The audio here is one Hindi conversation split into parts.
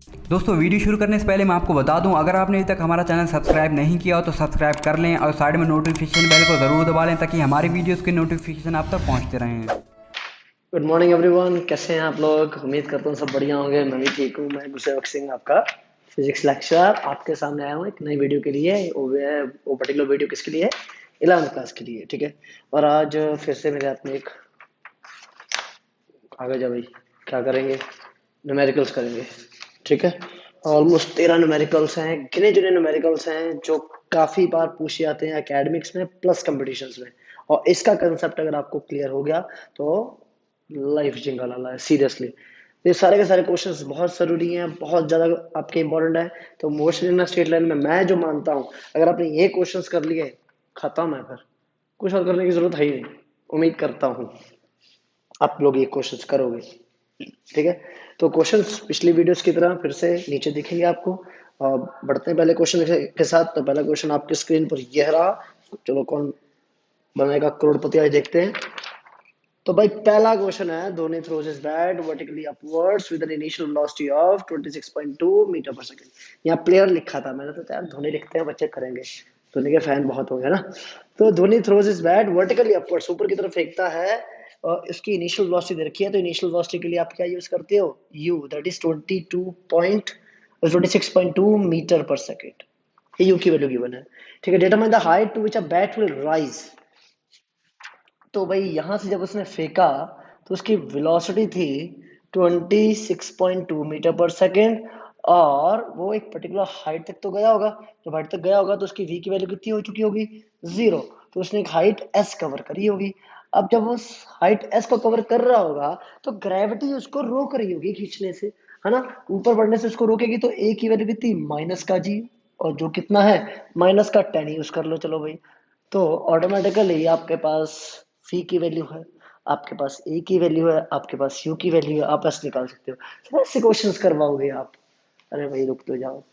दोस्तों वीडियो शुरू करने से पहले मैं आपको बता दूं, अगर आपने अभी तक हमारा चैनल सब्सक्राइब नहीं किया हो तो सब्सक्राइब कर लें और साइड में नोटिफिकेशन बेल को ज़रूर दबा लें ताकि हमारी वीडियोस के नोटिफिकेशन आप तक पहुंचते रहें। गुड मॉर्निंग एवरीवन, कैसे हैं आप लोग। उम्मीद करता हूँ सब बढ़िया होंगे। मैं भी ठीक हूँ। मैं गुरसेवक सिंह, आपका फिजिक्स लेक्चरर, आपके सामने आया हूँ एक नई वीडियो के लिए। वो पर्टिकुलर वीडियो किसके लिए है? 11th क्लास के लिए, ठीक है। और आज फिर से मेरे हाथ में एक कागज है भाई। क्या करेंगे? न्यूमेरिकल्स करेंगे, ठीक है। ऑलमोस्ट 13 न्यूमेरिकल्स हैं, गिने चुने न्यूमेरिकल्स हैं जो काफी बार पूछे जाते हैं एकेडमिक्स में प्लस कंपटीशंस में। और इसका कंसेप्ट अगर आपको क्लियर हो गया तो लाइफ जिंगा लाला है, सीरियसली। ये सारे के सारे क्वेश्चंस बहुत जरूरी हैं, बहुत ज्यादा आपके इंपॉर्टेंट है। तो मोशन इन स्ट्रेट लाइन में मैं जो मानता हूँ, अगर आपने ये क्वेश्चंस कर लिए, खत्म है। फिर कुछ और करने की जरूरत है ही नहीं। उम्मीद करता हूँ आप लोग ये क्वेश्चंस करोगे, ठीक है। तो क्वेश्चंस पिछली वीडियोस की तरह फिर से नीचे दिखेंगे आपको। और बढ़ते हैं पहले क्वेश्चन के साथ। तो पहला क्वेश्चन आपके स्क्रीन पर यह रहा। चलो कौन बनेगा करोड़पति, आज देखते हैं। तो भाई पहला क्वेश्चन है, Dhoni throws his bat vertically upwards with an initial velocity of 26.2 metre पर सेकंड। यहाँ प्लेयर लिखा था, मैंने तो यार धोनी लिखते हैं, बच्चे करेंगे। धोनी के फैन बहुत हो गए ना। तो Dhoni throws his bat vertically upwards, ऊपर की तरफ फेंकता है। और इसकी इनिशियल वेलोसिटी दे रखी है, तो इनिशियल वेलोसिटी के लिए आप क्या यूज करते हो? यू, दैट इज 26.2 मीटर पर सेकंड। ये यू की वैल्यू गिवन है, ठीक है। Determine the height to which a bat will rise. तो भाई यहां से जब उसने फेंका तो उसकी वेलोसिटी थी 26.2 मीटर पर सेकेंड। और वो एक पर्टिकुलर हाइट तक तो गया होगा। जब हाइट तक गया होगा तो उसकी वी की वैल्यू कितनी हो चुकी होगी? 0। तो उसने एक हाइट एस कवर करी होगी। अब जब वो हाइट एस को कवर कर रहा होगा तो ग्रेविटी उसको रोक रही होगी खींचने से, है ना। ऊपर बढ़ने से उसको रोकेगी, तो ए की वैल्यू कितनी? माइनस का जी। और जो कितना है? माइनस का 10 यूज कर लो, चलो भाई। तो ऑटोमेटिकली आपके पास फी की वैल्यू है, आपके पास ए की वैल्यू है, आपके पास यू की वैल्यू है, आप ऐसे निकाल सकते हो। तो ऐसे क्वेश्चंस करवाओगे आप? अरे भाई रुक तो जाओ।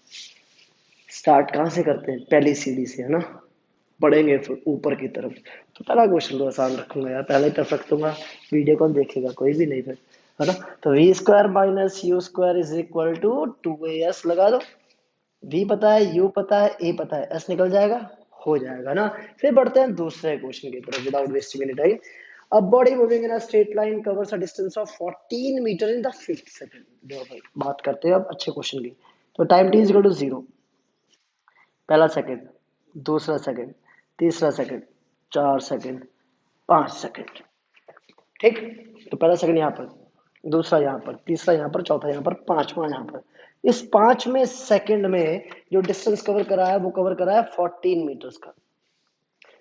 स्टार्ट कहाँ से करते हैं? पहली सीढ़ी से, है ना। बढ़ेंगे फिर ऊपर की तरफ। तो पहला क्वेश्चन तो आसान रखूंगा यार, पहले ही टफ रख दूंगा। वीडियो कौन देखेगा? कोई भी नहीं फिर, है ना। तो v square minus you square is equal to 2as लगा दो। वी पता है, यू पता है, ए पता है, एस निकल जाएगा। हो जाएगा ना। फिर बढ़ते हैं दूसरे क्वेश्चन की तरफ without wasting any time. A body moving in a straight line covers a distance of 14 metre in the fifth second। देखो भाई बात करते हैं अब अच्छे क्वेश्चन की। तो time t is equal to 0। पहला सेकंड, दूसरा सेकंड, तीसरा सेकंड, 4 सेकंड, 5 सेकंड, ठीक। तो पहला सेकंड यहाँ पर, दूसरा यहाँ पर, तीसरा यहाँ पर, चौथा यहाँ पर, पांचवा यहाँ पर। इस 5वें सेकंड में जो डिस्टेंस कवर करा है वो कवर करा है 14 मीटर्स का।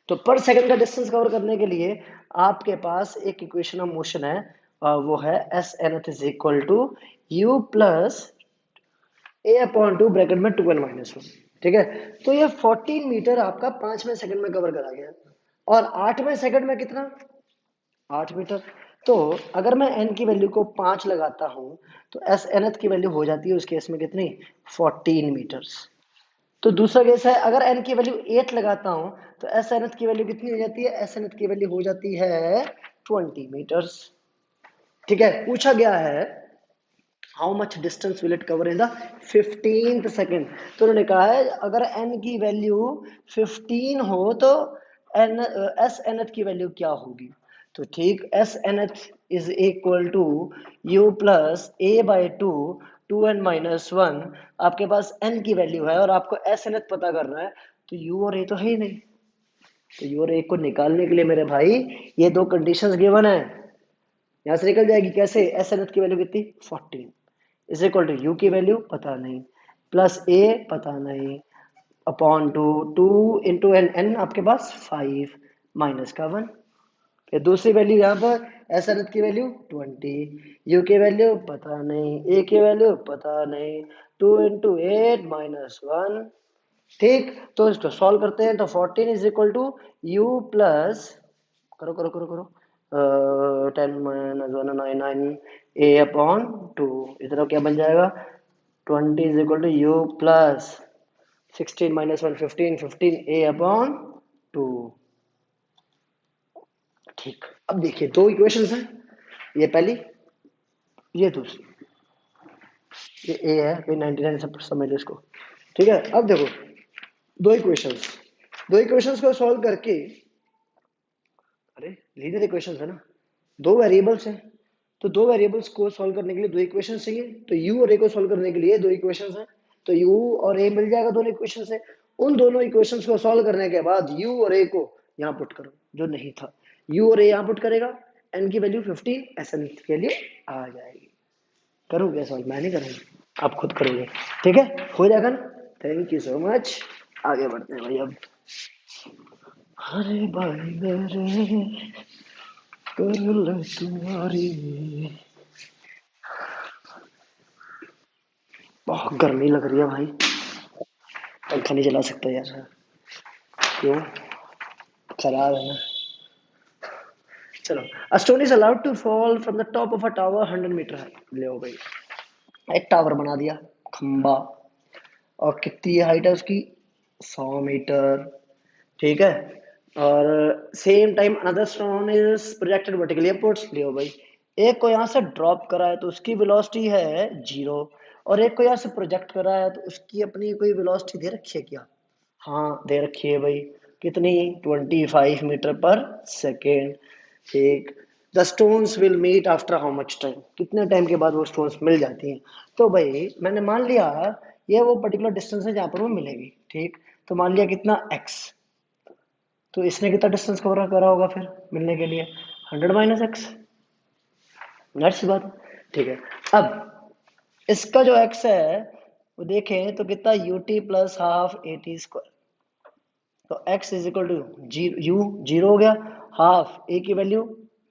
तो पर सेकंड का डिस्टेंस कवर करने के लिए आपके पास एक इक्वेशन ऑफ मोशन है, वो है s n is equal to u plus a upon two bracket में 2n-1, ठीक है। तो ये 14 मीटर आपका 5वें सेकंड में कवर करा गया। और 8वें सेकंड में कितना? 8 मीटर। तो अगर मैं n की वैल्यू को 5 लगाता हूं तो एस एन की वैल्यू हो जाती है उस केस में कितनी? 14 मीटर्स। तो दूसरा केस है, अगर n की वैल्यू 8 लगाता हूं तो एस एन की वैल्यू कितनी हो जाती है? एस एन की वैल्यू हो जाती है 20 मीटर्स, ठीक है। पूछा गया है how much distance will it cover in the 15th second. तो उन्होंने कहा है अगर n की वैल्यू 15 हो तो एन एस एन की वैल्यू क्या होगी? तो ठीक, s n h is equal to u plus a by two, 2n-1। आपके पास n की वैल्यू है और आपको एस एन एच पता करना है, तो यू और ए तो है ही नहीं। तो यू और ए को निकालने के लिए मेरे भाई ये दो कंडीशंस गिवन है। यहां से निकल जाएगी कैसे? एस एन एच की वैल्यू कितनी? 14 इज इक्वल टू यू की वैल्यू पता नहीं, प्लस ए पता नहीं, अपॉन टू, 2 into n आपके पास 5 माइनस का 1। फिर दूसरी वैल्यू यहाँ पर एस एन की वैल्यू 20, यू की वैल्यू पता नहीं, ए की वैल्यू पता नहीं, 2 into 8 - 1, ठीक। तो इसको सॉल्व करते हैं। तो 14 is equal to u plus, करो करो करो करो, 10 - 1 - 9 ए अपॉन टू। इधर क्या बन जाएगा? 20 is equal to u plus 16 - 1 15, 15 a upon two, ठीक। अब देखिए दो इक्वेशंस हैं, ये पहली, ये दूसरी। ये ए है, कोई 99 सब समझ लो इसको। ठीक है, अब देखो दो इक्वेशंस को सॉल्व करके, अरे लीनियर इक्वेशंस है ना, दो वेरिएबल्स हैं, तो दो वेरिएबल्स को सॉल्व करने के लिए दो इक्वेशंस चाहिए, तो यू और ए को सॉल्व करने के लिए दो इक्वेशंस हैं, तो यू और ए मिल जाएगा दोनों इक्वेशन से। उन दोनों इक्वेशंस को सॉल्व करने के बाद यू और ए को यहाँ पुट करो, जो नहीं था, यू और ए यहाँ पुट करेगा, एन की वैल्यू 15, एस एन की वैल्यू आ जाएगी। करोगे सॉल्व? मैं नहीं करूँगा, आप खुद करोगे। ठीक है, हो जाएगा ना। थैंक यू सो मच, आगे बढ़ते हैं भाई अब। अरे भाई मेरे कर ले तुम्हारी, बहुत गर्मी लग रही है भाई, पंखा नहीं चला सकता यार, क्यों? खराब है ना। चलो, a stone is allowed to fall from the top of a tower 100 metre high. ले भाई, एक टावर बना दिया, खंबा, और कितनी हाइट है उसकी? 100 मीटर। ठीक है, और same time another stone is projected vertically upwards. लियो भाई, एक को यहाँ से ड्रॉप करा है तो उसकी वेलोसिटी है 0, और एक को यहाँ से प्रोजेक्ट करा है तो उसकी अपनी कोई वेलोसिटी दे रखी है क्या? हाँ दे रखी है भाई, कितनी? 25 मीटर पर सेकेंड। ठीक, the stones will meet after how much time, कितने टाइम के बाद वो स्टोन्स मिल जाती हैं? तो भाई मैंने मान लिया ये वो पर्टिकुलर डिस्टेंस है जहाँ पर वो मिलेगी। ठीक, तो मान लिया कितना? x, तो इसने कितना डिस्टेंस कवर करा होगा फिर मिलने के लिए? 100 माइनस एक्स, नेट सी बात। ठीक है, अब इसका जो x है वो देखें तो कितना? ut plus half a t square, तो x is equal to u, zero हो गया, हाफ ए की वैल्यू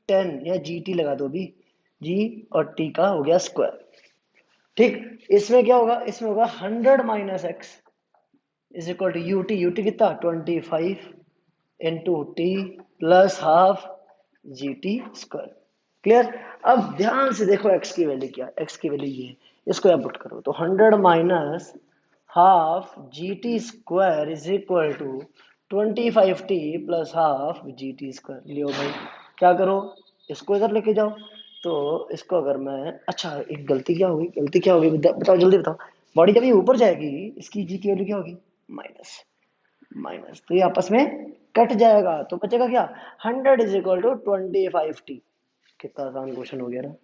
10 या जी टी लगा दो भी, जी और टी का हो गया स्क्वायर। ठीक, इसमें क्या होगा? इसमें होगा 100 minus x is equal to you t, u t कितना? 25 into t plus half g t square. Clear? अब ध्यान से देखो x की वैल्यू क्या, x की वैल्यू ये, इसको यहाँ पुट करो, तो 100 minus half g t square is equal to 25t plus half g t square. लियो भाई, क्या करो? इसको इधर लेके जाओ, तो इसको अगर मैं, अच्छा एक गलती क्या होगी, गलती क्या होगी बताओ, जल्दी बताओ। बॉडी जब ये ऊपर जाएगी इसकी जी की वैल्यू क्या होगी? माइनस, माइनस, तो ये आपस में कट जाएगा, तो बचेगा क्या? 100 इज इक्वल टू 25t। कितना आसान क्वेश्चन हो गया ना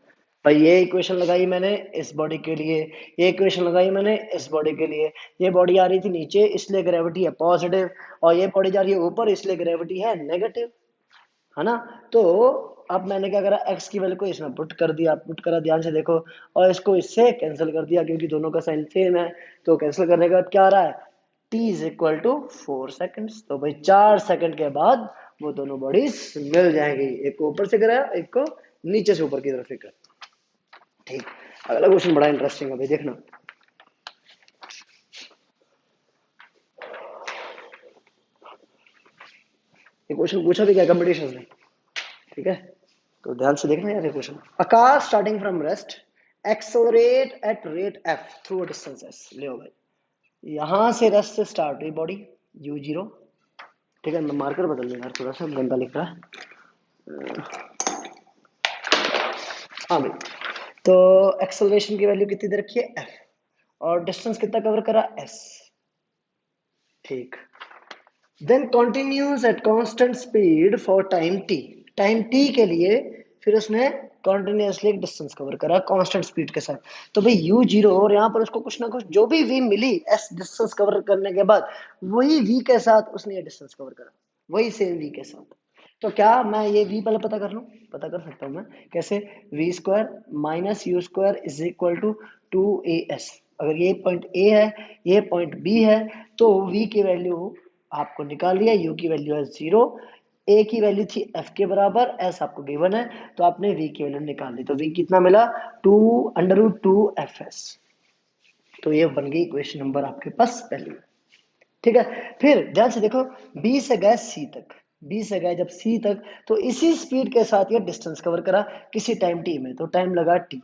भाई। ये इक्वेशन लगाई मैंने इस बॉडी के लिए, ये इक्वेशन लगाई मैंने इस बॉडी के लिए, ये बॉडी आ रही थी नीचे इसलिए ग्रेविटी है पॉजिटिव, और ये बॉडी जा रही है ऊपर इसलिए ग्रेविटी है नेगेटिव, है ना। तो अब मैंने क्या करा, x की वैल्यू को इसमें पुट कर दिया, पुट करा, ध्यान से देखो, और इसको इससे कैंसिल कर दिया क्योंकि दोनों का साइन सेम है, तो कैंसिल करने के बाद क्या आ रहा है? t is equal to 4 seconds, तो भाई 4 सेकंड के बाद वो दोनों बॉडीज मिल जाएंगी, एक को ऊपर से कराया, एक को नीचे से ऊपर की तरफ से कर। ठीक, अगला क्वेश्चन बड़ा इंटरेस्टिंग है भाई, देखना। ये क्वेश्चन पूछा भी क्या कंपटीशन में, ठीक है, तो ध्यान से देखना यार ये question. A car starting from rest accelerate at rate F through a distance S. ले भाई, यहां से रेस्ट से स्टार्ट हुई बॉडी u0, ठीक है, मैं मार्कर बदल दूंगा यार, थोड़ा सा गंदा लिख रहा है। हाँ भाई, तो एक्सेलरेशन की वैल्यू कितनी दे रखी है? f, और डिस्टेंस कितना कवर करा? s। ठीक, then continues at constant speed for time t, time t के लिए फिर उसने कंटिन्यूअसली एक डिस्टेंस कवर करा कांस्टेंट स्पीड के साथ। तो भाई u0, और यहाँ पर उसको कुछ ना कुछ जो भी v मिली s डिस्टेंस कवर करने के बाद, वही v के साथ उसने ये डिस्टेंस कवर करा, वही सेम v के साथ। तो क्या मैं ये v पहले पता कर लूं? पता कर सकता हूं मैं, कैसे? v square minus you square is equal to 2as। अगर ये पॉइंट a है, ये पॉइंट b है, तो v की वैल्यू आपको निकाल लिया, u की वैल्यू है 0, a की वैल्यू थी f के बराबर, s आपको गिवन है, तो आपने v की वैल्यू निकाल ली, तो v कितना मिला? 2√2fs। तो ये बन गई इक्वेशन नंबर आपके पास पहली। ठीक है, फिर ध्यान से देखो, b से गए c तक, b से गए जब c तक, तो इसी स्पीड के साथ ये डिस्टेंस कवर करा किसी टाइम t में, तो टाइम लगा t।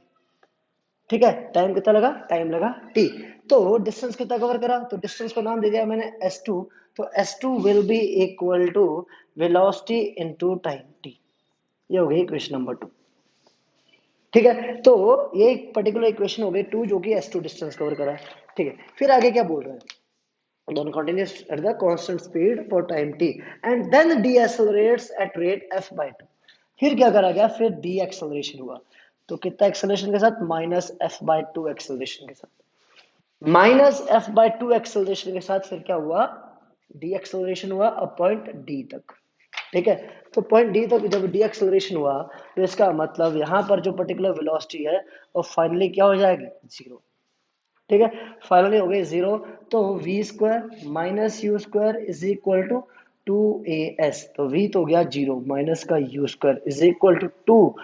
ठीक है, टाइम कितना लगा? टाइम लगा t। तो डिस्टेंस कितना कवर करा? तो डिस्टेंस को नाम दे दिया मैंने s2, तो s2 will be equal to velocity into time t। ये हो गई क्वेश्चन नंबर 2। ठीक है, तो ये एक पर्टिकुलर इक्वेशन हो गई 2 जो कि S2 डिस्टेंस कवर करा है। ठीक है, फिर आगे क्या बोल रहा है, then continues at the constant speed for time t and then deaccelerates at rate f by 2। फिर क्या करा गया, फिर डीएक्सेलरेशन हुआ, तो कितना एक्सेलरेशन के साथ, minus F by to acceleration के साथ, minus F by to acceleration के साथ फिर क्या हुआ, डी एक्सेलरेशन हुआ अब पॉइंट डी तक। ठीक है, तो पॉइंट डी तक जब डी एक्सेलरेशन हुआ तो इसका मतलब यहां पर जो पर्टिकुलर वेलोसिटी है वो फाइनली क्या हो जाएगी, जीरो। ठीक है, फाइनली हो गई जीरो। तो v square minus you square is equal to two a s, तो वी तो हो गया जीरो माइनस का u square is equal to two.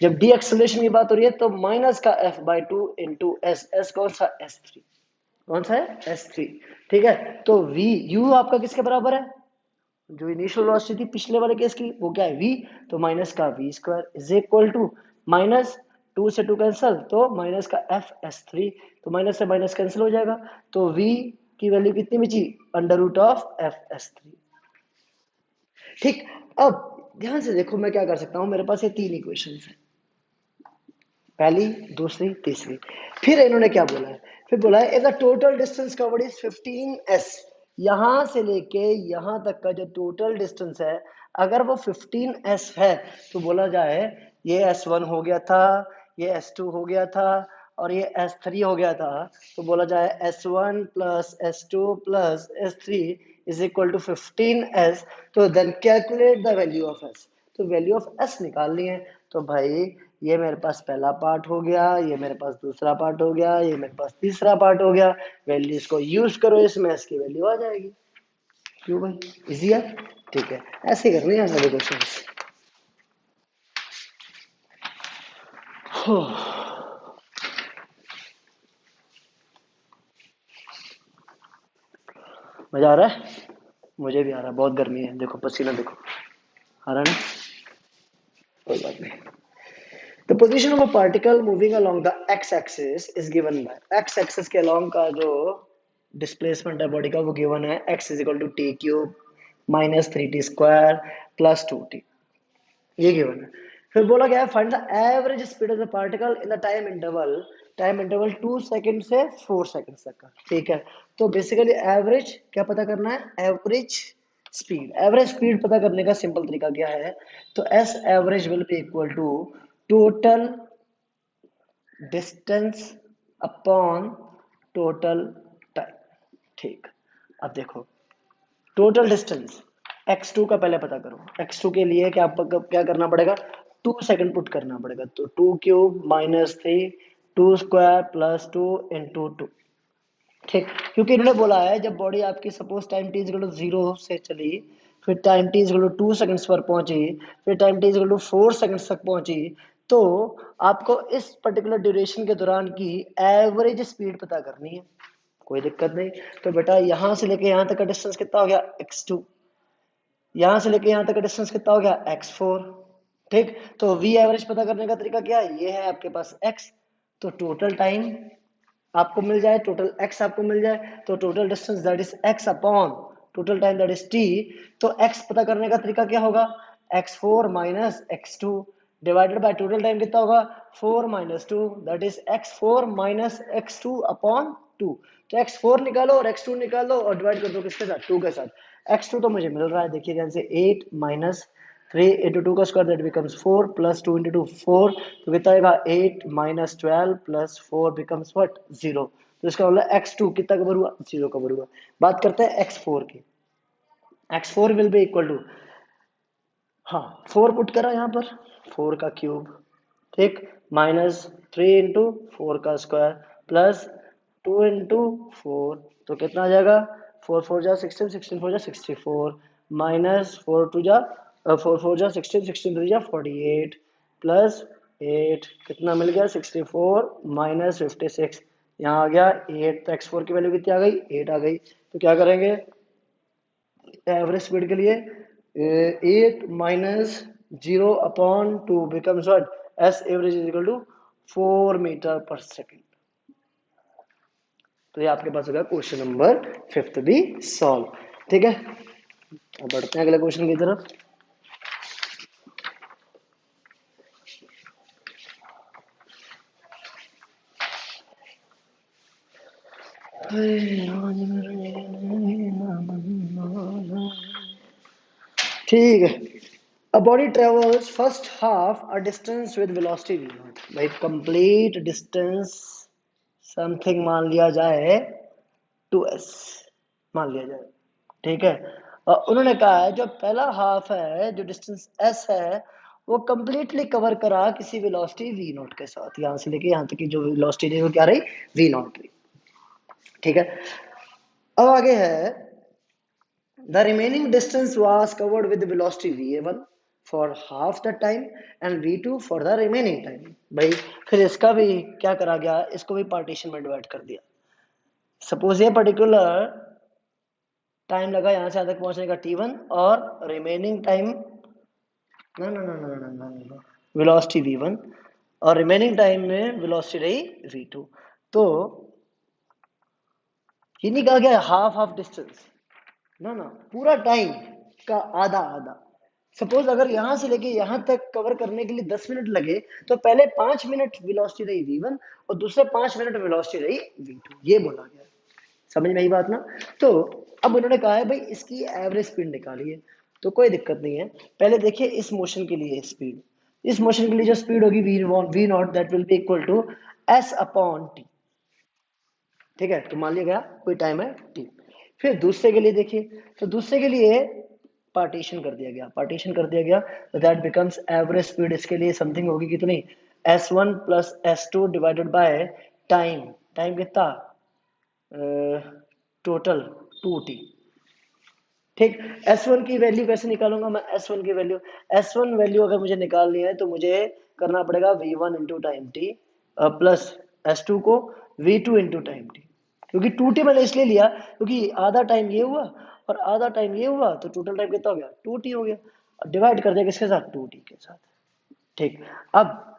जब डी एक्सेलरेशन की बात हो रही है तो माइनस का f by two into s, s कौन सा, एस थ्री, कौन सा है, एस थ्री। ठीक है, तो वी यू आपका किसके बराबर है, जो इनिशियल वेलोसिटी थी पिछले वाले केस की वो क्या है, v, तो माइनस का v square is equal to minus two से टू कैंसिल तो माइनस का एफ एस थ्री, तो माइनस से माइनस कैंसिल हो जाएगा, तो v की वैल्यू कितनी बची, under root of f s three. ठीक, अब ध्यान से देखो मैं क्या कर सकता हूं, मेरे पास ये तीन इक्वेशन है, पहली दूसरी तीसरी। फिर इन्होंने क्या बोला है, फिर बोला है if the total distance covered is 15s, यहां से लेके यहां तक का जो टोटल डिस्टेंस है अगर वो 15s है तो बोला जाए ये S1 हो गया था, ये S2 हो गया था और ये S3 हो गया था, तो बोला जाए S1 plus S2 plus S3 is equal to 15s, तो then calculate the value of S, तो वैल्यू ऑफ S निकालनी है। तो भाई ये मेरे पास पहला पार्ट हो गया, ये मेरे पास दूसरा पार्ट हो गया, ये मेरे पास तीसरा पार्ट हो गया, वैल्यूज को यूज करो इसमें, इसकी वैल्यू आ जाएगी। क्यों भाई, इजी है। ठीक है, ऐसे ही करने हैं सभी क्वेश्चन। मजा आ रहा है, मुझे भी आ रहा है, बहुत गर्मी है, देखो पसीना देखो आ रहा है ना, कोई बात नहीं। The position of a particle moving along the x-axis is given by, x-axis के along का जो displacement है बॉडी का वो given है x is equal to t cube minus 3t square plus 2t, ये given है। फिर बोला गया है find the average speed of the particle in the time interval 2 second से 4 सेकंड तक का। ठीक है, तो बेसिकली एवरेज क्या पता करना है, एवरेज स्पीड पता करने का सिंपल तरीका क्या है, तो s average will be equal to total distance upon total time. ठीक, अब देखो टोटल डिस्टेंस x2 का पहले पता करो, x2 के लिए क्या करना पड़ेगा, 2 सेकंड पुट करना पड़ेगा, तो 2 cube minus 3 2 square plus 2 into 2। ठीक, क्योंकि इन्होंने बोला है जब बॉडी आपकी suppose time t equal to 0 से चली, फिर time t equal to 2 seconds पर पहुंची, फिर time t equal to 4 seconds तक पहुंची, तो आपको इस पर्टिकुलर ड्यूरेशन के दौरान की एवरेज स्पीड पता करनी है। कोई दिक्कत नहीं, तो बेटा यहां से लेके यहां तक का डिस्टेंस कितना हो गया, x2, यहां से लेके यहां तक का डिस्टेंस कितना हो गया, x4। ठीक, तो v एवरेज पता करने का तरीका क्या है, ये है आपके पास x, तो टोटल टाइम आपको मिल जाए, टोटल x आपको मिल जाए, तो total distance that is x upon total time that is t, तो x पता करने का तरीका क्या होगा, x4 minus x2 divided by total time कितना होगा, 4 minus 2 that is x4 minus x2 upon 2। तो x4 निकालो और x2 निकालो और डिवाइड कर दो किसके साथ, 2 के साथ। x2 तो मुझे मिल रहा है, देखिए ध्यान से, 8 माइनस 3 इंटू 2 का square that becomes 4 plus 2 into 2 4, तो कितना आएगा 8 माइनस 12 प्लस 4 बिकम्स व्हाट, 0। तो इसका मतलब x2 कितना कवर हुआ, 0 कवर हुआ। बात करते हैं x4 की, x4 will be equal to, हाँ 4 पुट करा यहाँ पर, 4 का क्यूब, ठीक, माइनस 3 इंटू 4 का स्क्वायर प्लस 2 इंटू 4, तो कितना आ जाएगा, 4 4 जा 16 16 4 जा 64 माइनस 4 2 जा 4 4 जा 16 16 3 जा 48 प्लस 8 कितना मिल गया 64 माइनस 56, यहाँ आ गया 8, तो x4 की वैल्यू कितनी आ गई, 8 आ गई। तो क्या करेंगे एवरेज स्पीड के लिए, 8 माइनस 0 upon 2 becomes what, s average is equal to 4 metre पर सेकेंड। तो ये आपके पास हो गया क्वेश्चन नंबर 5 भी सॉल्व। ठीक है, अब बढ़ते हैं अगले क्वेश्चन की तरफ। ठीक है। A body travels first half a distance with velocity v naught. भाई complete distance something मान लिया जाए 2s मान लिया जाए, ठीक है। और उन्होंने कहा है जो पहला हाफ है, जो डिस्टेंस s है, वो कंप्लीटली कवर करा किसी वेलोसिटी v नॉट के साथ, यहां से लेके यहां तक की जो वेलोसिटी रही वो क्या रही, v नॉट रही, ठीक है। अब आगे है the remaining distance was covered with the velocity va1 for half the time and v2 for the remaining time। भाई फिर इसका भी क्या करा गया, इसको भी पार्टीशन में डिवाइड कर दिया। सपोज ये पर्टिकुलर टाइम लगा यहां से यहां तक पहुंचने का t1 और रिमेनिंग टाइम ना ना ना ना ना ना ना वेलोसिटी v1 और रिमेनिंग टाइम में वेलोसिटी रही v2। तो ये नहीं कहा गया हाफ हाफ डिस्टेंस, ना ना, पूरा टाइम का आधा आधा। सपोज अगर यहां से लेके यहां तक कवर करने के लिए 10 मिनट लगे तो पहले 5 मिनट वेलोसिटी रही v1 और दूसरे 5 मिनट वेलोसिटी रही v2, ये बोला गया। समझ में आई बात ना। तो अब उन्होंने कहा है भाई इसकी एवरेज स्पीड निकालिए, तो कोई दिक्कत नहीं है। पहले देखिए इस मोशन के लिए स्पीड, इस मोशन के लिए जो स्पीड होगी v naught that will be equal to s upon t, ठीक है। तो मान लिया गया कोई टाइम है टी। फिर दूसरे के लिए देखिए, तो दूसरे के लिए पार्टीशन कर दिया गया, पार्टीशन कर दिया गया, तो दैट बिकम्स एवरेज स्पीड इसके लिए समथिंग होगी कितनी, s1 plus s2 divided by time, time कितना टोटल 2t, ठीक। S1 की वैल्यू कैसे निकालूंगा मैं, S1 की वैल्यू, S1 वैल्यू अगर मुझे निकालनी है तो मुझे करना पड़ेगा v1 into time T plus S2 को v2 इंटू टाइम टी, क्योंकि 2t मैंने इसलिए लिया क्योंकि आधा टाइम ये हुआ और आधा टाइम ये हुआ, तो टोटल टाइम कितना हो गया 2t हो गया। डिवाइड कर दिया किसके साथ, 2t के साथ, ठीक। अब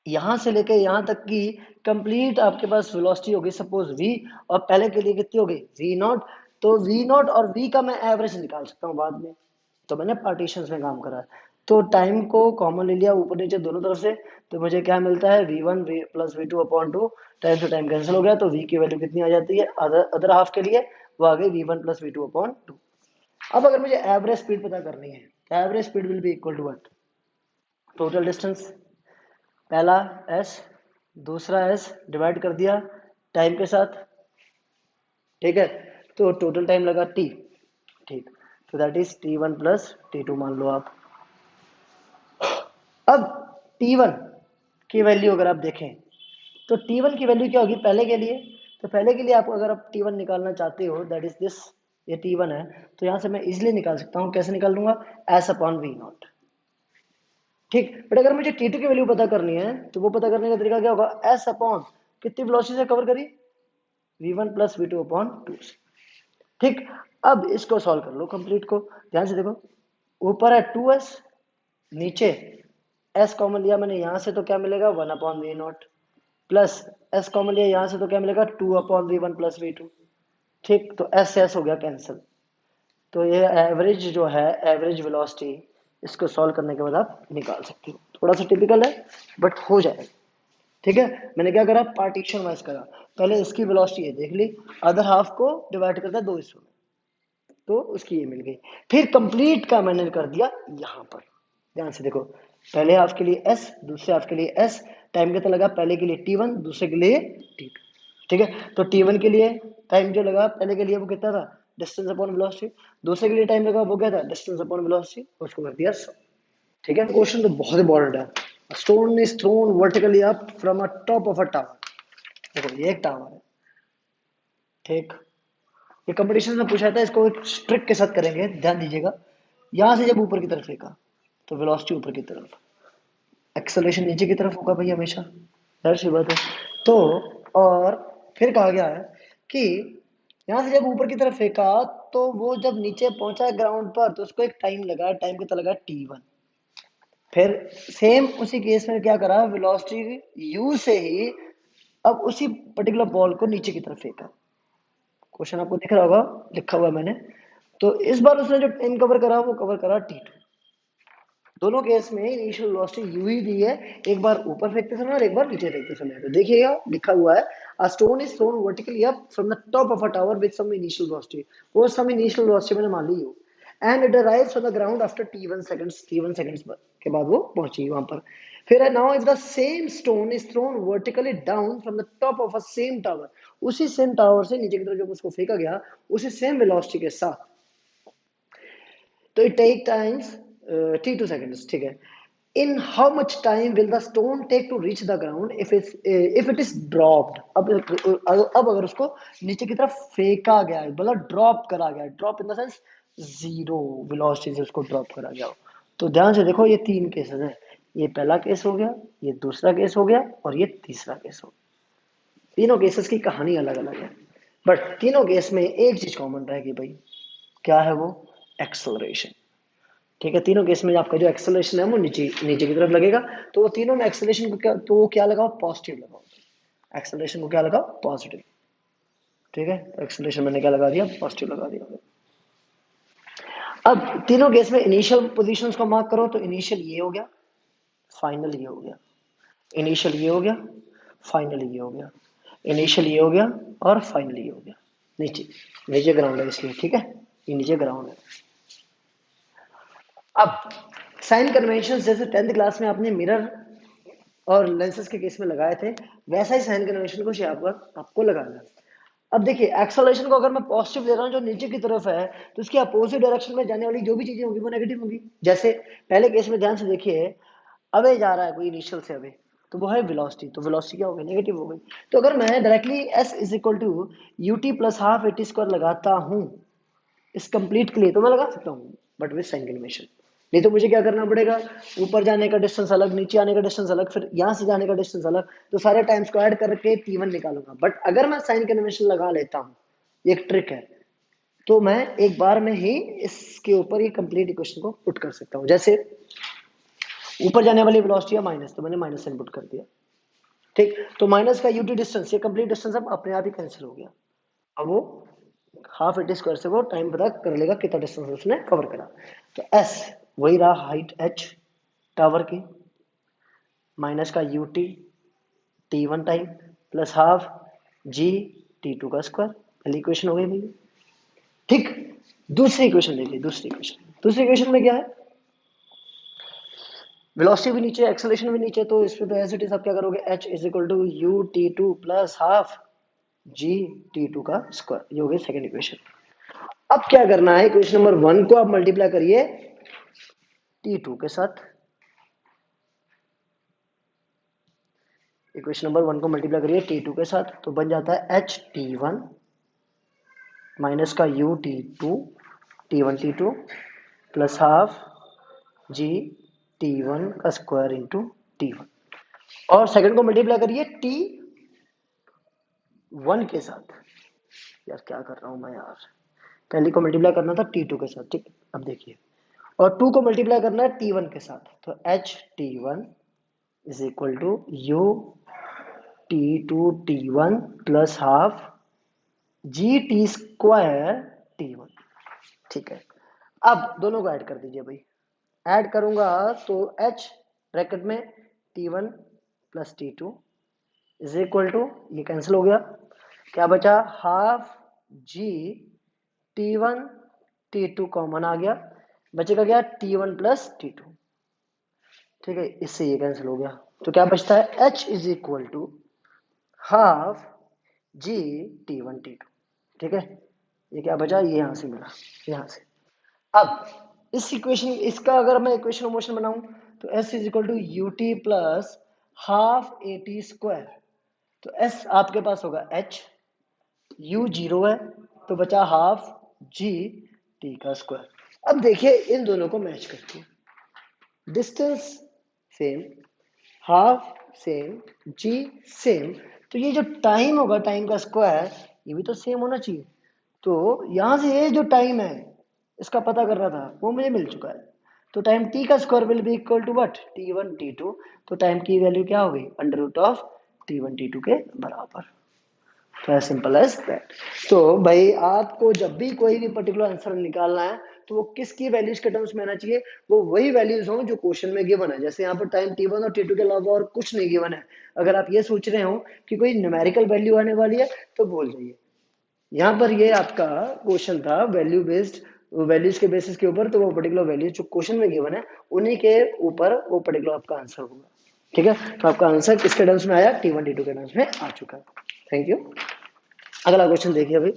यहां से लेके यहां तक की कंप्लीट आपके पास वेलोसिटी होगी सपोज v, और पहले के लिए कितनी होगी v नॉट, तो v नॉट और v का मैं एवरेज निकाल सकता हूँ बाद में, तो मैंने पार्टीशंस में काम करा। तो टाइम को कॉमन ले लिया ऊपर नीचे दोनों तरफ से, तो मुझे क्या मिलता है v1 plus v2 upon 2, time से टाइम कैंसिल हो गया, तो v की वैल्यू कितनी आ जाती है अदर हाफ के लिए, वो आ गई v1 प्लस v2 अपॉन 2। अब अगर मुझे एवरेज स्पीड पता करनी है, तो average speed will be equal to what, total distance, पहला s दूसरा s डिवाइड कर दिया टाइम के साथ, ठीक है। तो टोटल टाइम लगा t, ठीक। तो that is t1 plus t2 मान लो आप। अब t1 की वैल्यू अगर आप देखें तो t1 की वैल्यू क्या होगी पहले के लिए, तो पहले के लिए आपको अगर आप t1 निकालना चाहते हो दैट इज दिस, ये t1 है, तो यहां से मैं इजिली निकाल सकता हूं, कैसे निकाल लूंगा, s अपॉन v नॉट, ठीक। बट अगर मुझे t2 की वैल्यू पता करनी है तो वो पता करने का तरीका क्या होगा, s अपॉन कितनी वेलोसिटी से कवर करी, v1 प्लस v2 अपॉन 2, ठीक। अब इसको सॉल्व कर लो कंप्लीट को, ध्यान से देखो, ऊपर है 2s, नीचे s कॉमन लिया मैंने यहां से, तो क्या मिलेगा 1 upon v naught, plus s common लिया यहां से, तो क्या मिलेगा 2 अपॉन v1 प्लस v2, ठीक। तो s s हो गया कैंसिल। तो ये एवरेज जो है, एवरेज वेलोसिटी, इसको सॉल्व करने के बाद आप निकाल सकते हो। थोड़ा सा टिपिकल है बट हो जाएगा, ठीक है। मैंने क्या करा, पार्टीशन वाइज करा, पहले इसकी वेलोसिटी ये देख ली, अदर हाफ को डिवाइड करता है दो हिस्सों में, तो उसकी ये मिल गई। फिर कंप्लीट का मैंने कर दिया यहाँ पर, ध्यान से देखो, पहले हाफ के लिए s, दूसरे हाफ के लिए s, टाइम कितना लगा, पहले के लिए t1, दूसरे के लिए t2, ठीक है। तो t1 के लिए टाइम जो लगा पहले के लिए वो कितना था, डिस्टेंस अपॉन वेलोसिटी, दूसरे के लिए टाइम लगा वो क्या था, डिस्टेंस अपॉन वेलोसिटी, उसको कर दिया 100, ठीक है। क्वेश्चन तो बहुत इंपॉर्टेंट है। Stone is thrown vertically up from a top of a tower, देखो ये एक टावर है, ठीक। ये कंपटीशन में पूछा था, इसको एक ट्रिक के साथ करेंगे, ध्यान दीजिएगा। यहां से जब ऊपर की तरफ फेंका तो वेलोसिटी ऊपर की तरफ, एक्सेलरेशन नीचे की तरफ होगा भाई हमेशा, जाहिर सी बात है। तो और फिर कहा गया है कि यहां से जब ऊपर की तरफ फेंका तो वो जब नीचे पहुंचा ग्राउंड पर तो उसको एक टाइम लगा, टाइम कितना लगा t1। फिर सेम उसी केस में क्या करा, वेलोसिटी u से ही अब उसी पर्टिकुलर बॉल को नीचे की तरफ फेंका। क्वेश्चन आपको दिख रहा होगा, लिखा हुआ है मैंने। तो इस बार उसने जो टाइम कवर करा वो कवर करा t2, दोनों केस में इनिशियल वेलोसिटी u ही दी है, एक बार ऊपर फेंकते समय और एक बार नीचे फेंकते समय। तो देखिएगा लिखा हुआ है a stone is thrown vertically up from the top of a tower with some initial velocity. वो सम इनिशियल वेलोसिटी मैंने मान ली हो and it arrives from the ground after t1 seconds. t1 seconds के बाद वो पहुंची वहां पर। फिर है now if the same stone is thrown vertically down from the top of a same tower, उसी सेम टावर से नीचे की तरफ जब उसको फेंका गया उसी सेम वेलोसिटी के साथ, तो it take times t2 seconds, ठीक है। In how much time will the stone take to reach the ground if it is dropped? अब अगर उसको नीचे की तरफ फेंका गया है, मतलब ड्रॉप करा गया है, drop in the sense zero velocity से उसको ड्रॉप करा गया हो। तो ध्यान से देखो ये तीन केसेस हैं, ये पहला केस हो गया, ये दूसरा केस हो गया और ये तीसरा केस हो गया। तीनों केसेस की कहानी अलग अलग है, बट तीनों केस में एक चीज कॉमन रहेगी भाई, क्या है वो? एक्सेलरेशन। ठीक है, तीनों केस में आपका जो एक्सेलरेशन है वो नीचे नीचे की तरफ लगेगा। तो वो तीनों में एक्सेलरेशन को क्या, तो वो क्या लगाओ? पॉजिटिव लगाओ। एक्सेलरेशन को क्या लगाओ? पॉजिटिव। ठीक है, एक्सेलरेशन मैंने क्या लगा दिया? पॉजिटिव लगा दिया। अब तीनों केस में इनिशियल पोजीशंस को मार्क करो, तो इनिशियल ये हो गया, फाइनल ये हो गया, इनिशियल ये हो गया, फाइनल ये हो गया, इनिशियल ये हो गया और फाइनल ये हो गया। नीचे नीचे ग्राउंड है इसलिए, ठीक है, ये नीचे ग्राउंड है। अब साइन कन्वेंशन जैसे 10th क्लास में आपने मिरर और लेंसेज के केस में लगाए थे, वैसा ही साइन कन्वेंशन कुछ यहाँ पर आपको लगाना है। अब देखिए एक्सेलरेशन को अगर मैं पॉजिटिव दे रहा हूँ जो नीचे की तरफ है, तो इसके अपोजिट डायरेक्शन में जाने वाली जो भी चीजें होंगी वो नेगेटिव होंगी। जैसे पहले केस में ध्यान से देखिए, अवे जा रहा है कोई इनिशियल से अवे, तो वो है वेलोसिटी, तो वेलोसिटी क्या हो गई? नेगेटिव हो गई। तो अगर मैं directly s is equal to U T plus half a t square लगाता हूँ इस कंप्लीट के लिए, तो मैं लगा सकता हूँ, बट विद साइन कन्वेंशन। नहीं तो मुझे क्या करना पड़ेगा? ऊपर जाने का डिस्टेंस अलग, नीचे आने का डिस्टेंस अलग, फिर यहाँ से जाने का डिस्टेंस अलग, तो सारे टाइम्स को ऐड करके t1 निकालूंगा। बट अगर मैं साइन कन्वेंशन लगा लेता हूँ, एक ट्रिक है, तो मैं एक बार में ही इसके ऊपर ये कंप्लीट इक्वेशन को पुट कर सकता हूँ। जैसे ऊपर जाने वाली वेलोसिटी है माइनस, तो मैंने माइनस इनपुट कर दिया, ठीक। तो माइनस का यूटी डिस्टेंस, ये कंप्लीट डिस्टेंस अब अपने आप ही कैंसिल हो गया। अब वो हाफ एटी स्क्वायर से वो टाइम पता कर लेगा कितना डिस्टेंस उसने कवर करा। तो एस वही रहा, हाइट एच टावर की, माइनस का u t t one time plus half g t two का स्क्वायर। पहली इक्वेशन हो गई भैया, ठीक। दूसरी इक्वेशन देखिए, दूसरी इक्वेशन में क्या है? वेलोसिटी भी नीचे, एक्सेलरेशन भी नीचे, तो इसमें तो एज इट इज आप क्या करोगे? H is equal to you t two plus half g t two का स्क्वायर। ये हो गई सेकेंड इक्वेशन। अब क्या करना है? इक्वेशन नंबर 1 को आप मल्टीप्लाई करिए t2 के साथ, इक्वेशन नंबर 1 को मल्टीप्लाई करिए t2 के साथ, तो बन जाता है h t1 माइनस का u t2 t1 t2 plus half g t1 का स्क्वायर इंटू t1। और सेकंड को मल्टीप्लाई करिए t1 के साथ। यार क्या कर रहा हूं मैं यार, पहले को मल्टीप्लाई करना था t2 के साथ, ठीक। अब देखिए, और 2 को मल्टीप्लाई करना है t1 के साथ, तो h t1 is equal to u t2 t1 plus half g t square t1, ठीक है। अब दोनों को ऐड कर दीजिए भाई, ऐड करूंगा तो h ब्रैकेट में t1 plus t2 is equal to, ये कैंसिल हो गया, क्या बचा? Half g t1 t2 common आ गया, बचेगा क्या? t1 प्लस t2, ठीक है। इससे ये कैंसिल हो गया, तो क्या बचता है? h is equal to half g t1 t2, ठीक है। ये क्या बचा? ये यहां से मिला, यहां से। अब इस इक्वेशन, इसका अगर मैं इक्वेशन ऑफ मोशन बनाऊं, तो s is equal to U T plus half a t square. तो s आपके पास होगा h, u जीरो है, तो बचा हाफ जी टी का स्क्वायर। अब देखिए इन दोनों को मैच करके, डिस्टेंस सेम, हाफ सेम, जी सेम, तो ये जो टाइम होगा, टाइम का स्क्वायर, ये भी तो सेम होना चाहिए। तो यहां से ये जो टाइम है इसका पता करना था, वो मुझे मिल चुका है। तो टाइम टी का square will be equal to what? t1 t2। तो टाइम की वैल्यू क्या हो गई? Under root of t1 t2 के बराबर। तो एज सिंपल एज दैट। तो भाई आपको जब भी कोई भी पर्टिकुलर आंसर निकालना है, तो वो किसकी वैल्यूज के टर्म्स में आना चाहिए, वो वही वैल्यूज हों जो क्वेश्चन में गिवन है। जैसे यहाँ पर टाइम t1 और t2 के अलावा और कुछ नहीं गिवन है। अगर आप ये सोच रहे हो कि कोई न्यूमेरिकल वैल्यू आने वाली है तो भूल जाइए। यहाँ पर ये आपका क्वेश्चन था वैल्यू बेस्ड, वैल्यूज के बेसिस के ऊपर, तो वो पर्टिकुलर वैल्यूज जो क्वेश्चन में गिवन है उन्हीं के ऊपर वो पर्टिकुलर आपका आंसर होगा। ठीक है, तो आपका आंसर किसके टर्म्स में आया, t1 t2 के टर्म्स में आ चुका है। Thank you. अगला क्वेश्चन देखिए अभी,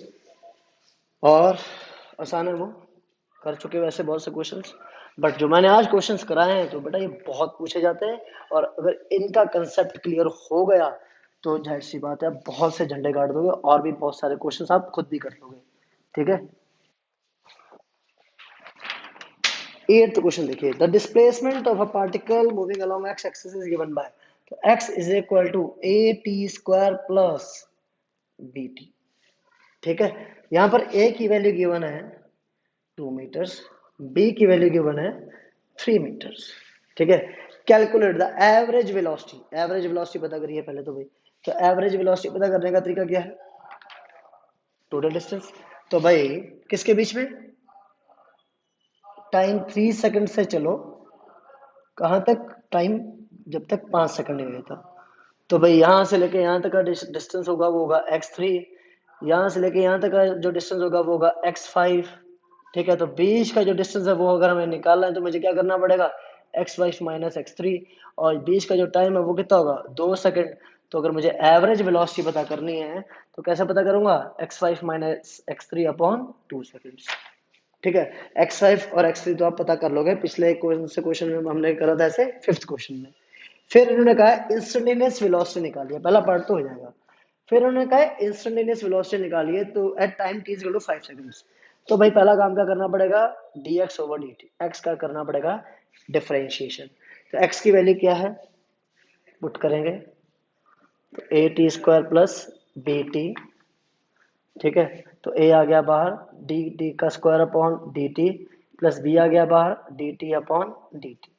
और आसान है, वो कर चुके वैसे बहुत से क्वेश्चंस, बट जो मैंने आज क्वेश्चंस कराए हैं तो बेटा ये बहुत पूछे जाते हैं, और अगर इनका कंसेप्ट क्लियर हो गया तो जाहिर सी बात है बहुत से झंडे गाड़ दोगे और भी बहुत सारे क्वेश्चंस आप खुद भी कर लोगे। ठीक है, 8th क्वेश्चन देखिए, the displacement of a particle moving along x axis is given by, तो x is equal to a t square plus b t. ठीक है, यहाँ पर a की वैल्यू गिवन है 2 मीटर्स, b की वैल्यू गिवन है 3 मीटर्स। ठीक है, calculate the average velocity, average velocity पता करिए पहले तो भाई। तो एवरेज वेलोसिटी पता करने का तरीका क्या है, टोटल डिस्टेंस। तो भाई किसके बीच में, टाइम 3 सेकंड से चलो कहाँ तक, टाइम जब तक 5 सेकंड नहीं हुआ था। तो भाई यहाँ से लेके यहाँ तक का डिस्टेंस होगा वो होगा x3, यहाँ से लेके यहाँ तक का जो डिस्टेंस होगा वो होगा x5। ठीक है, तो बीच का जो डिस्टेंस है वो अगर हमें निकालना है तो मुझे क्या करना पड़ेगा, x5 माइनस x3, और बीच का जो टाइम है वो कितना होगा 2 सेकंड। तो अगर मुझे एवरेज वेलोसिटी पता करनी है तो कैसे पता करूंगा, x5 minus x3 upon 2 seconds. ठीक है, x5 और x3 तो आप पता कर लोगे, पिछले क्वेश्चन में हमने करा था ऐसे 5th क्वेश्चन में। फिर इन्होंने कहा इंस्टेंटेनियस वेलोसिटी निकालिए, पहला पार्ट तो हो जाएगा। फिर उन्होंने कहा इंस्टेंटेनियस वेलोसिटी निकालिए, तो at time t equal to 5 seconds. तो भाई पहला काम क्या करना पड़ेगा, dx ओवर dt, x का करना पड़ेगा डिफरेंशिएशन। तो x की वैल्यू क्या है, पुट करेंगे, तो a t square plus b t. ठीक है, तो a आ गया बाहर, डी का square upon d t, plus b आ गया बाहर, d t upon d t.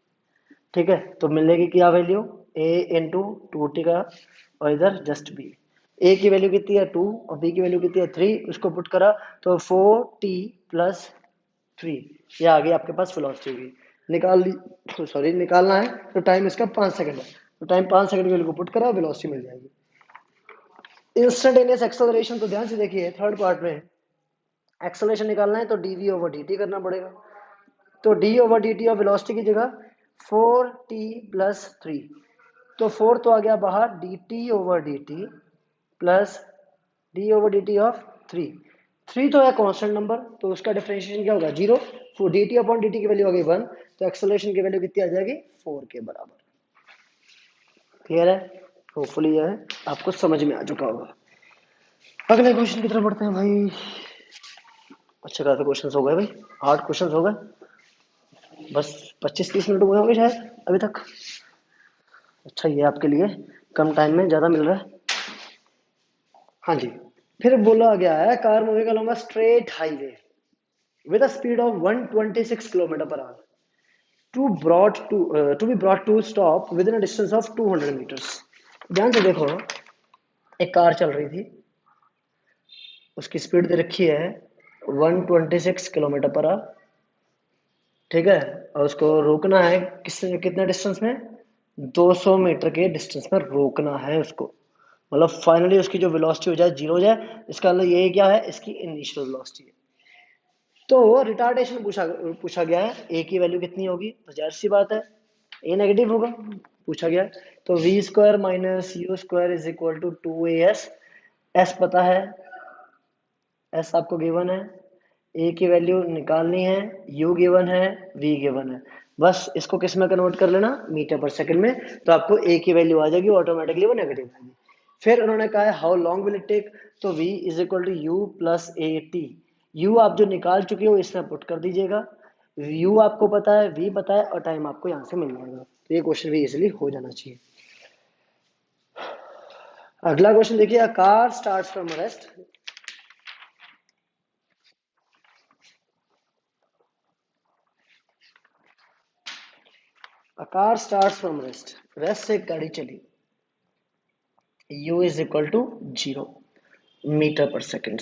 ठीक है, तो मिलेगी क्या वैल्यू, a इंटू 2t का, और इधर जस्ट b। a की वैल्यू कितनी है 2 और b की वैल्यू कितनी है 3, उसको पुट करा तो 4t प्लस 3, ये आ गई आपके पास वेलोसिटी होगी। निकाल ली, सॉरी निकालना है तो टाइम इसका 5 सेकंड है, तो टाइम 5 सेकंड की वैल्यू को पुट करा, वेलोसिटी मिल जाएगी। इंस्टेंटेनियस एक्सेलरेशन, तो ध्यान से देखिए थर्ड पार्ट में एक्सेलरेशन निकालना है तो dv ओवर dt करना पड़ेगा। तो d ओवर dt और वेलोसिटी की जगह 4t प्लस 3, तो 4 तो आ गया बाहर, dt over dt plus d over dt of 3 तो है कांस्टेंट नंबर, तो उसका डिफरेंशिएशन क्या होगा 0। dt अपॉन dt की वैल्यू आ गई 1, तो एक्सेलरेशन की वैल्यू कितनी आ जाएगी 4 के बराबर। क्लियर है, होपफुली यह है आपको समझ में आ चुका होगा। अगले क्वेश्चन की तरफ बढ़ते हैं भाई। अच्छे खासे क्वेश्चन हो गए भाई, 8 क्वेश्चन हो गए, बस 25-30 मिनट हुए होंगे शायद अभी तक। अच्छा, ये आपके लिए कम टाइम में ज्यादा मिल रहा है। हाँ जी, फिर बोला गया है car moving along a straight highway with a speed of 126 km per hour to be brought to stop within a distance of 200 meters। ध्यान से देखो, एक कार चल रही थी, उसकी स्पीड दे रखी है 126 किलोमीटर पर आवर। ठीक है, और उसको रोकना है कितने डिस्टेंस में, 200 मीटर के डिस्टेंस में रोकना है उसको, मतलब फाइनली उसकी जो वेलोसिटी हो जाए 0 हो जाए। इसका मतलब ये क्या है, इसकी इनिशियल वेलोसिटी है। तो रिटार्डेशन पूछा गया है, ए की वैल्यू कितनी होगी, तो जाहिर सी बात है ए नेगेटिव होगा, पूछा गया है। तो v square minus you square is equal to 2as, s पता है, एस आपको गिवन है, ए की वैल्यू निकालनी है, यू गिवन है, वी गिवन है, बस इसको किस में कन्वर्ट कर लेना, मीटर पर सेकंड में, तो आपको ए की वैल्यू आ जाएगी ऑटोमेटिकली, वो नेगेटिव आएगी। फिर उन्होंने कहा है how long will it take, तो v is equal to u plus a t. U आप जो निकाल चुके हो इसमें पुट कर दीजिएगा, यू आपको पता है, v पता है, और टाइम आपको यहाँ से मिल जाएगा। तो ये क्वेश्चन भी इजिली हो जाना चाहिए। अगला क्वेश्चन देखिए, a car starts from rest, A car starts from rest, rest से गाड़ी चली, u is equal to 0 metre पर second.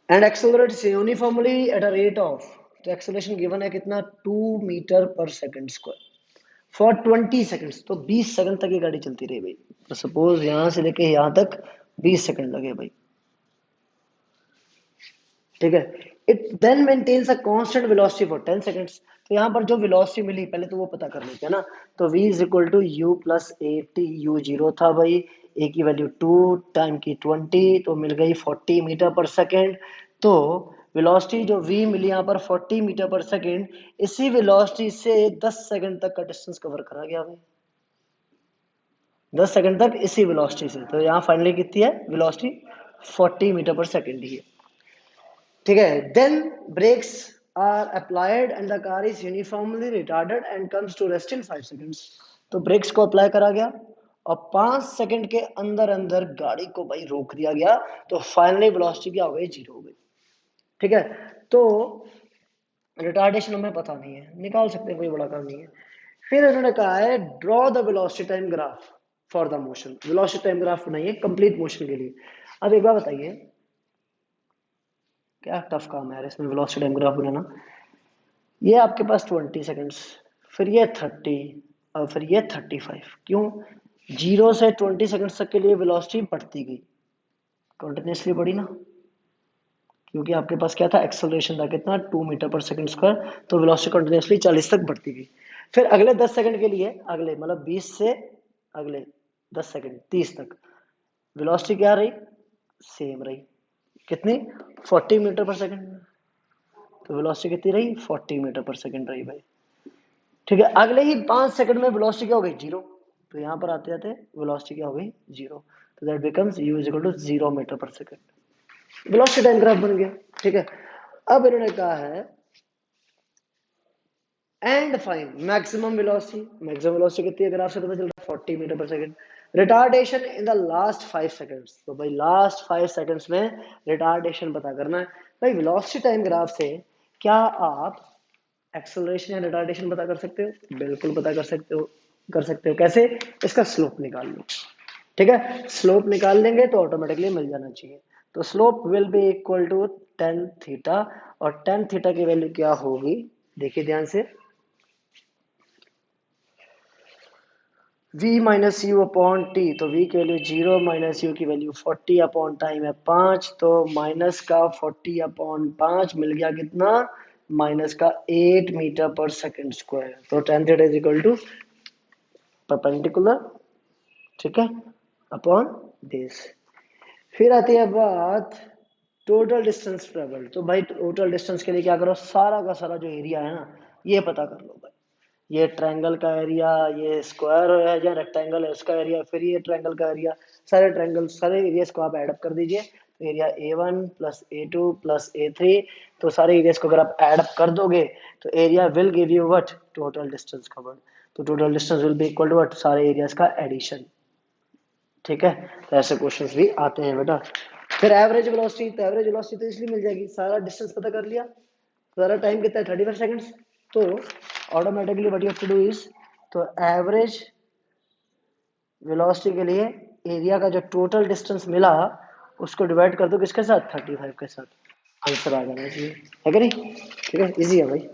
And accelerates uniformly at a rate of, तो एक्सेलरेशन गिवन है कितना 2 मीटर पर सेकंड स्क्वायर फॉर 20 सेकंड्स, तो 20 सेकंड तक ये गाड़ी चलती रही भाई। तो सपोज यहां से लेके यहां तक 20 सेकंड लगे भाई, ठीक है। It then maintains a constant velocity for 10 seconds, तो यहाँ पर जो वेलोसिटी मिली पहले तो वो पता कर लेते हैं ना। तो v is equal to u plus a t, u zero था भाई, ए की वैल्यू 2, टाइम की 20, तो मिल गई 40 मीटर पर सेकेंड। तो वेलोसिटी जो v मिली यहाँ पर 40 मीटर पर सेकेंड, इसी वेलोसिटी से 10 सेकंड तक का डिस्टेंस कवर करा गया भाई, 10 सेकंड तक इसी वेलोसिटी से। तो यहाँ फाइनली कितनी है वेलोसिटी, 40 मीटर पर सेकेंड ही है, ठीक है। Then brakes are applied and the car is uniformly retarded and comes to rest in 5 seconds, तो ब्रेक्स को अप्लाई करा गया और 5 सेकंड के अंदर अंदर गाड़ी को भाई रोक दिया गया, तो फाइनली वेलोसिटी क्या हो गई, 0 हो गई, ठीक है। तो रिटार्डेशन हमें पता नहीं है, निकाल सकते हैं, कोई बड़ा काम नहीं है। फिर उन्होंने कहा है draw the velocity time graph for the motion, velocity time graph बनाइए कंप्लीट मोशन के लिए। अब एक बार बताइए, क्या टफ काम है यार इसमें वेलोसिटी टाइम ग्राफ बनाना। ये आपके पास 20 सेकंड्स, फिर ये 30 और फिर ये 35, क्यों, 0 से 20 सेकंड्स तक के लिए वेलोसिटी बढ़ती गई, कंटिन्यूसली बढ़ी ना, क्योंकि आपके पास क्या था, एक्सेलरेशन था कितना 2 मीटर पर सेकंड स्क्वायर, तो वेलोसिटी कंटिन्यूसली 40 तक बढ़ती गई। फिर अगले 10 सेकंड के लिए, अगले मतलब 20 से अगले 10 सेकंड 30 तक वेलोसिटी क्या रही, सेम रही, कितनी 40 मीटर पर सेकंड, तो वेलोसिटी कितनी रही 40 मीटर पर सेकंड रही भाई, ठीक है। अगले ही 5 सेकंड में वेलोसिटी क्या हो गई, 0, तो यहाँ पर आते आते वेलोसिटी क्या हो गई, 0, तो that becomes u is equal to 0 metre पर सेकंड, वेलोसिटी टाइम ग्राफ बन गया, ठीक है। अब इन्होंने कहा है and find maximum velocity, maximum velocity कितनी है ग्राफ से पता चल रहा है 40 मीटर पर second, retardation in the last 5 seconds, तो भाई लास्ट 5 सेकंड्स में रिटार्डेशन पता करना है भाई। वेलोसिटी टाइम ग्राफ से क्या आप एक्सेलरेशन या रिटार्डेशन पता कर सकते हो, बिल्कुल पता कर सकते हो, कर सकते हो कैसे, इसका स्लोप निकाल लो, ठीक है। स्लोप निकाल लेंगे तो ऑटोमेटिकली मिल जाना चाहिए, तो slope will be equal to tan theta, और टेन थीटा की वैल्यू क्या होगी, देखिए ध्यान से, v minus u upon t, तो v की वैल्यू 0 माइनस यू की वैल्यू 40 अपॉन टाइम है 5, तो माइनस का 40 अपॉन 5 मिल गया कितना, माइनस का 8 मीटर पर सेकंड स्क्वायर, तो tan theta is equal to perpendicular, ठीक है, अपॉन दिस। फिर आती है बात टोटल डिस्टेंस ट्रेवल, तो भाई टोटल डिस्टेंस के लिए क्या करो, सारा का सारा जो एरिया है ना ये पता कर लो भाई, ये ट्रायंगल का एरिया, ये स्क्वायर है या रेक्टेंगल है उसका एरिया, फिर ये ट्रायंगल का एरिया, सारे ट्रायंगल सारे एरियाज को आप ऐड अप कर दीजिए, तो area A1 plus A2 plus A3, तो सारे एरियाज को अगर आप ऐड अप कर दोगे तो area will give you what, total distance covered, तो total distance will be equal to what, सारे एरियाज का एडिशन, ठीक है। तो ऐसे क्वेश्चंस भी आते हैं बेटा। फिर एवरेज वेलोसिटी, तो एवरेज वेलोसिटी तो इसलिए मिल जाएगी, सारा डिस्टेंस पता कर लिया, सारा टाइम कितना है 35 सेकंड्स, तो automatically what you have to do is, तो एवरेज वेलोसिटी के लिए एरिया का जो टोटल डिस्टेंस मिला उसको डिवाइड कर दो किसके साथ, 35 के साथ, आंसर आ जाना चाहिए, है कि नहीं, ठीक है, इजी है भाई।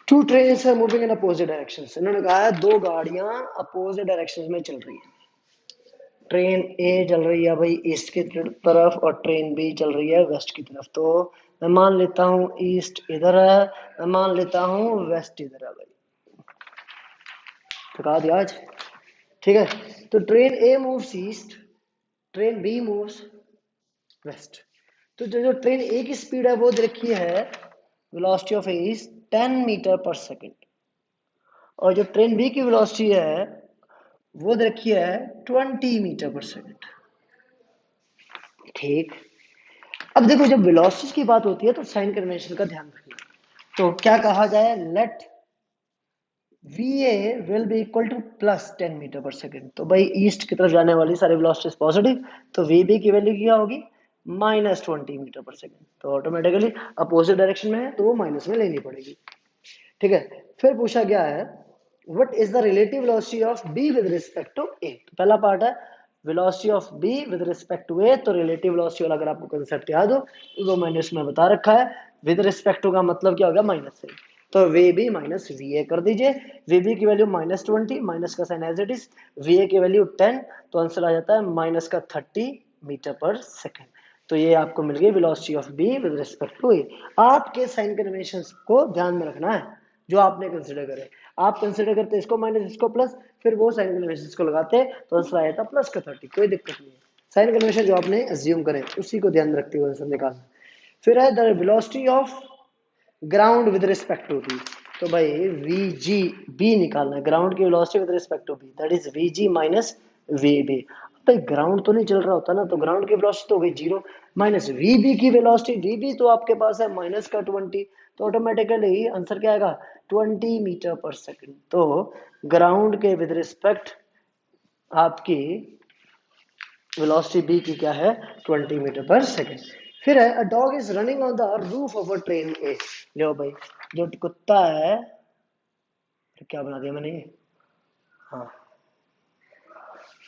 Two trains are moving in opposite directions, इन्होंने कहा है दो गाड़ियां अपोजिट डायरेक्शंस में चल रही हैं, ट्रेन ए चल रही है भाई ईस्ट की तरफ और ट्रेन बी चल रही है वेस्ट की तरफ, तो मैं मान लेता हूँ ईस्ट इधर है, मैं मान लेता हूँ वेस्ट इधर है भाई, ठुका दिया आज, ठीक है। तो train A moves east, train B moves west, तो जो ट्रेन ए की स्पीड है वो दे रखी है, velocity of a is 10 metre पर सेकंड, और जो ट्रेन बी की वेलोसिटी है वो दे रखी है 20 मीटर पर सेकंड, ठीक। अब देखो जब वेलोसिटी की बात होती है तो साइन कन्वेंशन का ध्यान रखना, तो क्या कहा जाए, let VA will be equal to plus 10 metre पर सेकेंड। तो भाई ईस्ट की तरफ जाने वाली सारी वेलोसिटी पॉजिटिव, तो VB की वैल्यू क्या होगी, -20 मीटर पर सेकेंड। तो ऑटोमेटिकली अपोजिट डायरेक्शन में है तो वो माइनस में लेनी पड़ेगी। ठीक है, फिर पूछा गया है what is the relative velocity of B with respect to A। तो पहला पार्ट है velocity of B with respect to A। तो रिलेटिव वेलोसिटी वाला अगर आपको कंसेप्ट याद हो तो मैंने इसमें बता रखा है। विद रिस्पेक्ट टू का मतलब क्या होगा, माइनस से। तो VB माइनस VA कर दीजिए। VB की वैल्यू -20, माइनस का sign as it is, VA की वैल्यू 10, तो आंसर आ जाता है माइनस का 30 मीटर पर सेकेंड। तो ये आपको मिल गई velocity of B with respect to A। आपके साइन कन्वेंशंस को ध्यान में रखना है जो आपने कंसिडर करे। आप कंसिडर करते इसको माइनस इसको प्लस, फिर वो साइन कन्वेंशन को लगाते तो आंसर आया था प्लस का 30, कोई दिक्कत नहीं है। साइन कन्वेंशन जो आपने अज्यूम करे उसी को ध्यान रखते हुए आंसर निकालना। फिर है the velocity of ground with respect to B. तो भाई VGB निकालना है, ग्राउंड की velocity with respect to B, that is VG minus VB। भाई ग्राउंड तो नहीं चल रहा होता ना, तो ग्राउंड की वेलोसिटी तो हो गई 0, माइनस VB की वेलोसिटी, VB तो आपके पास है माइनस का 20, तो ऑटोमेटिकली आंसर क्या आएगा, 20 मीटर पर सेकेंड। तो ग्राउंड के विद रिस्पेक्ट आपकी वेलोसिटी B की क्या है, 20 मीटर पर सेकेंड। फिर है a dog is running on the roof of a train A. लो भाई, जो कुत्ता है, क्या बना दिया मैंने ये, हाँ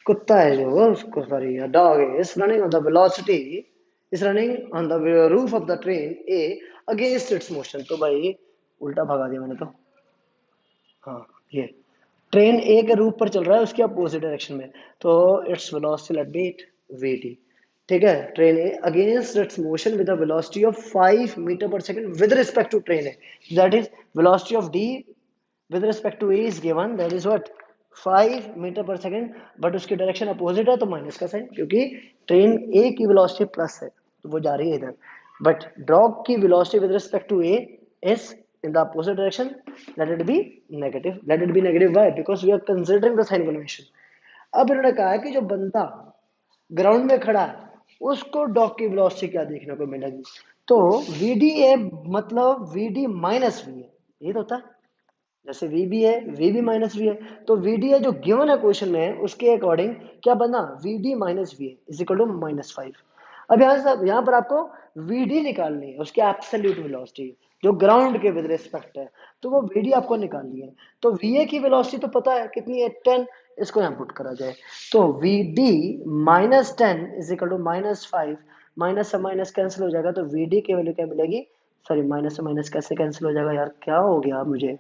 कुत्ता है जो, उसको sorry, dog is running on the velocity is running on the roof of the train A against its motion. तो भाई उल्टा भगा दिया मैंने तो, हाँ ये ट्रेन ए के रूप पर चल रहा है उसके अपोजिट डायरेक्शन में, तो its velocity let be it VT। ठीक है, train A against its motion with a velocity of 5 metre पर second with respect to train A, that is velocity of D with respect to A is given, that is what 5 metre पर सेकंड, बट उसकी डायरेक्शन अपोजिट है तो माइनस का साइन, क्योंकि ट्रेन ए की वेलोसिटी प्लस है तो वो जा रही है इधर, बट डॉग की velocity with respect to A is in the opposite direction, let it be negative, let it be negative, why, because we are considering the sign convention। अब इन्होंने कहा है कि जो बंदा ग्राउंड में खड़ा है उसको डॉग की वेलोसिटी क्या देखने को मिलेगी, तो VDA मतलब VD माइनस V है, ये तो होता है, जैसे VB है VB माइनस V है, तो VDA जो गिवन है क्वेश्चन में उसके अकॉर्डिंग क्या बना, VD माइनस V है इज इक्वल टू -5। अब यहाँ पर आपको VD निकालनी है, उसकी एब्सोल्यूट वेलोसिटी जो ग्राउंड के विद रिस्पेक्ट है, तो वो VD आपको निकालनी है। तो VA की वेलोसिटी तो पता है कितनी है, 10, इसको यहाँ पुट करा जाए तो VD -10 is equal to -5, minus से माइनस कैंसिल हो जाएगा, तो VD की वैल्यू क्या मिलेगी, सॉरी माइनस से माइनस कैसे कैंसिल हो जाएगा यार, क्या हो गया मुझे,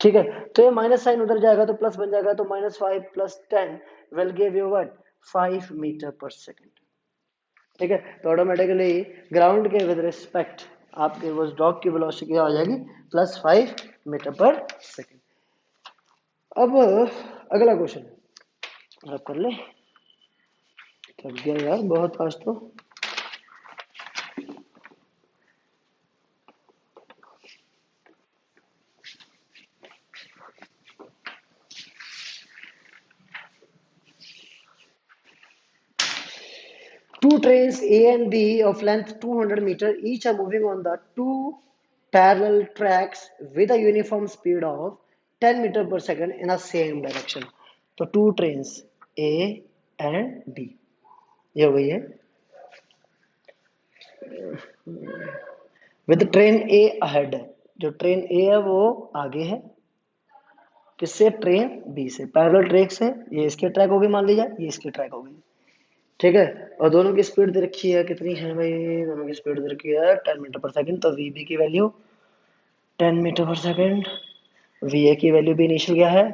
ठीक है, तो ये माइनस साइन उधर जाएगा तो प्लस बन जाएगा, तो -5 + 10 will give you what 5 metre पर सेकंड। ठीक है, तो ऑटोमेटिकली ग्राउंड के विद रिस्पेक्ट आपके वो डॉग की वेलोसिटी क्या हो जाएगी, +5 मीटर पर सेकंड। अब अगला क्वेश्चन आप कर ले, थक गया यार बहुत आज तो। Two trains A and B of length 200 meter each are moving on the two parallel tracks with a uniform speed of 10 meter per second in a same direction। तो two trains A and B, ये वही है, विद ट्रेन A ahead है, जो ट्रेन A है वो आगे है, किससे, ट्रेन B से, पैरेलल ट्रैक से, ये इसके ट्रैक होगी मान लीजिए, ये इसकी ट्रैक होगी। ठीक है, और दोनों की स्पीड दे रखी है कितनी है भाई, दोनों की स्पीड दे रखी है 10 मीटर पर सेकंड, तो VB की वैल्यू 10 मीटर पर सेकंड, VA की वैल्यू भी इनिशियल क्या है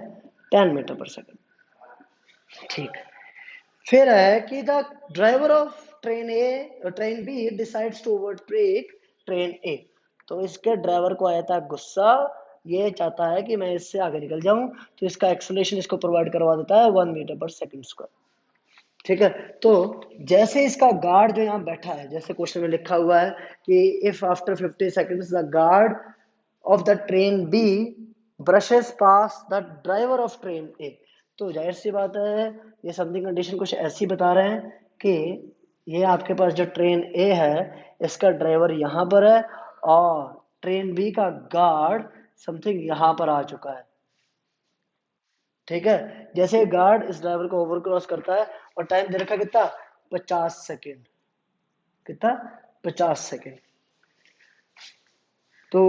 10 मीटर पर सेकंड। ठीक, फिर है कि the driver of train B decides to overtake train A. तो इसके ड्राइवर को आया था गुस्सा, ये चाहता है कि मैं इससे आगे निकल जाऊं, तो इसका एक्सेलरेशन इसको प्रोवाइड करवा देता है 1 मीटर पर सेकंड स्क्वायर। ठीक है, तो जैसे इसका गार्ड जो यहाँ बैठा है, जैसे क्वेश्चन में लिखा हुआ है कि if after 50 seconds the guard of the train B brushes past the driver of train A, तो जाहिर सी बात है ये समथिंग कंडीशन कुछ ऐसी बता रहे हैं कि ये आपके पास जो ट्रेन ए है इसका ड्राइवर यहाँ पर है और ट्रेन बी का गार्ड समथिंग यहाँ पर आ चुका है। ठीक है, जैसे गार्ड इस ड्राइवर को ओवर क्रॉस करता है और टाइम दे रखा कितना 50 सेकेंड, कितना 50 सेकेंड। तो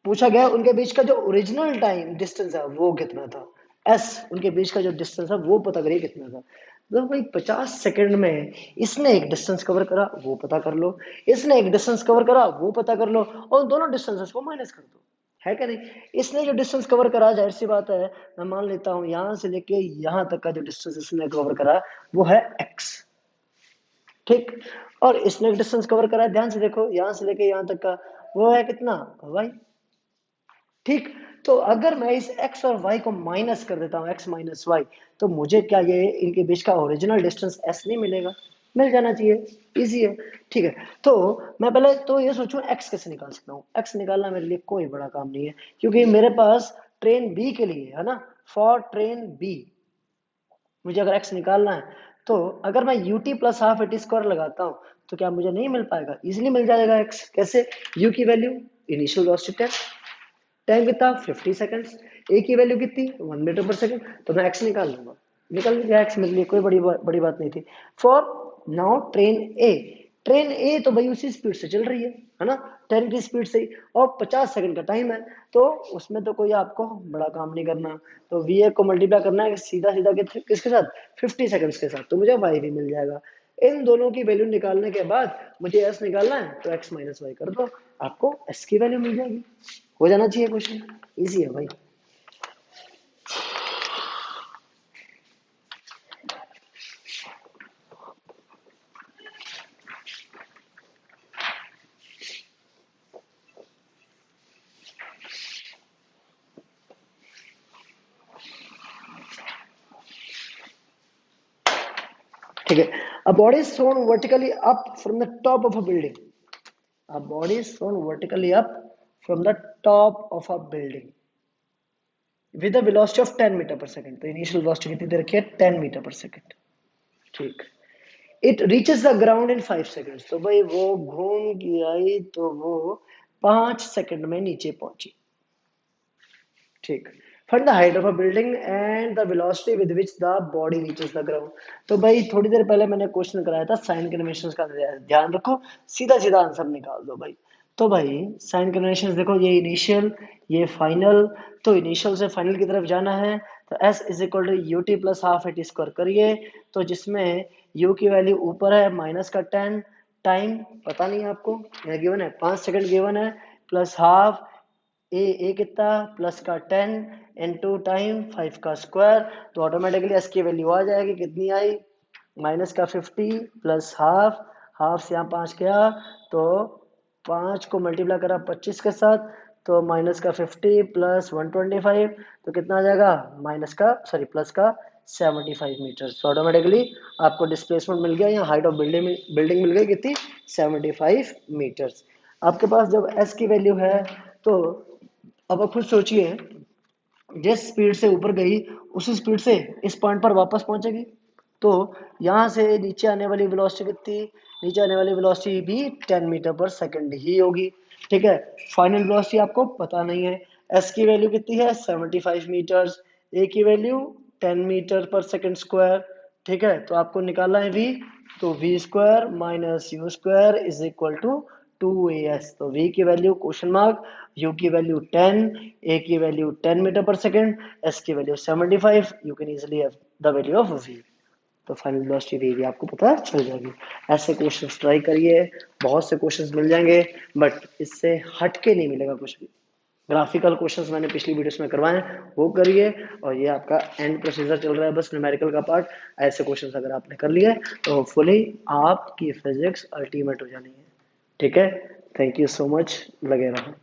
पूछा गया उनके बीच का जो ओरिजिनल टाइम डिस्टेंस है वो कितना था, एस उनके बीच का जो डिस्टेंस है वो पता करिए कितना था। तो भाई 50 सेकंड में इसने एक डिस्टेंस कवर करा वो पता कर लो, इसने एक डिस्टेंस कवर करा वो पता कर लो, और दोनों डिस्टेंसेस को माइनस कर दो, है क्या नहीं। इसने जो डिस्टेंस कवर करा जाहिर सी बात है, मैं मान लेता हूं यहां से लेके यहां तक का जो डिस्टेंस इसने कवर करा वो है x, ठीक। और इसने एक डिस्टेंस कवर करा, ध्यान से देखो यहां से लेके यहां तक का वो है कितना y, ठीक। तो अगर मैं इस x और y को माइनस कर देता हूँ, x माइनस वाई, तो मुझे क्या ये इनके बीच का ओरिजिनल डिस्टेंस s नहीं मिलेगा, मिल जाना चाहिए, इजी है, ठीक है। तो मैं पहले तो ये सोचूं x कैसे निकाल सकता हूँ, x निकालना मेरे लिए कोई बड़ा काम नहीं है, क्योंकि मेरे पास ट्रेन b के लिए है ना, फॉर ट्रेन b मुझे अगर x निकालना है, तो अगर मैं ut plus half A T square लगाता हूँ तो क्या मुझे नहीं मिल पाएगा, इजिली मिल जाएगा x, कैसे, u की वैल्यू इनिशियल वेलोसिटी 10, टाइम कितना 50 सेकंड्स, ए की वैल्यू कितनी 1 मीटर पर सेकंड, तो मैं एक्स निकाल लूंगा, निकल गया एक्स मेरे लिए कोई बड़ी बात नहीं थी। For now train A, train A तो भाई उसी स्पीड से चल रही है ना, 10 की स्पीड से ही, और 50 सेकंड का टाइम है, तो उसमें तो कोई आपको बड़ा काम नहीं करना, तो वी ए को मल्टीप्लाई करना है सीधा सीधा किसके साथ 50 सेकंड्स के साथ, तो मुझे वाई भी मिल जाएगा। इन दोनों की वैल्यू निकालने के बाद मुझे एस निकालना है, तो एक्स माइनस वाई कर दो, आपको एस की वैल्यू मिल जाएगी, हो जाना चाहिए क्वेश्चन, इजी है भाई। ठीक है, a body is thrown vertically up from the top of a building, a body is thrown vertically up from the top of a building with a velocity of 10 metre पर सेकंड, तो इनिशियल वेलोसिटी कितनी दे रखी है 10 मीटर पर सेकंड, ठीक। It reaches the ground in 5 seconds, तो भाई वो घूम के आई तो वो 5 सेकंड में नीचे पहुंची, ठीक। Find the height of a building and the velocity with which the body reaches the ground, तो भाई थोड़ी देर पहले मैंने क्वेश्चन कराया था साइन कन्वेंशंस का, ध्यान रखो, सीधा सीधा आंसर निकाल दो भाई। तो भाई साइन कन्वेंशंस देखो, ये इनिशियल ये फाइनल, तो इनिशियल से फाइनल की तरफ जाना है, तो s is equal to U T plus half A T square करिए, तो जिसमें u की वैल्यू ऊपर है माइनस का 10, टाइम पता नहीं है आपको, यहाँ गिवन है 5 सेकंड गिवन है, प्लस हाफ ए कितना प्लस का 10 इनटू टाइम 5 का स्क्वायर, तो ऑटोमेटिकली एस की वैल्यू आ जाएगी, कितनी आई माइनस का 50 प्लस हाफ, हाफ से यहाँ 5 गया, तो 5 को मल्टीप्लाई करा 25 के साथ, तो माइनस का 50 प्लस 125, तो कितना आ जाएगा माइनस का सॉरी प्लस का 75 मीटर, तो ऑटोमेटिकली आपको डिस्प्लेसमेंट मिल गया, यहाँ हाइट ऑफ बिल्डिंग मिल गई कितनी 75 मीटर्स। आपके पास जब एस की वैल्यू है, तो अब आप खुद सोचिए, जिस स्पीड से ऊपर गई उसी स्पीड से इस पॉइंट पर वापस पहुंचेगी, तो यहाँ से नीचे आने वाली वेलोसिटी कितनी, नीचे आने वाली वेलोसिटी भी 10 मीटर पर सेकंड ही होगी, ठीक है। फाइनल वेलोसिटी आपको पता नहीं है, एस की वैल्यू कितनी है 75 मीटर्स, ए की वैल्यू 10 मीटर पर सेकंड स्क्वायर, ठीक है। तो आपको निकालना है v, तो v square minus you square is equal to 2as, तो v की वैल्यू क्वेश्चन मार्क, u की वैल्यू 10, a की वैल्यू 10 मीटर पर सेकंड, s की value 75, you can easily have the value of v, तो फाइनल वेलोसिटी भी आपको पता चल जाएगी। ऐसे क्वेश्चंस ट्राई करिए, बहुत से क्वेश्चंस मिल जाएंगे, बट इससे हटके नहीं मिलेगा कुछ भी। ग्राफिकल क्वेश्चंस मैंने पिछली वीडियोस में करवाए हैं, वो करिए, और ये आपका एंड प्रोसीजर चल रहा है बस न्यूमेरिकल का पार्ट। ऐसे क्वेश्चंस अगर आपने कर लिए तो होपफुली आपकी फिजिक्स अल्टीमेट हो जानी है, ठीक है। थैंक यू सो मच, लगे रहो।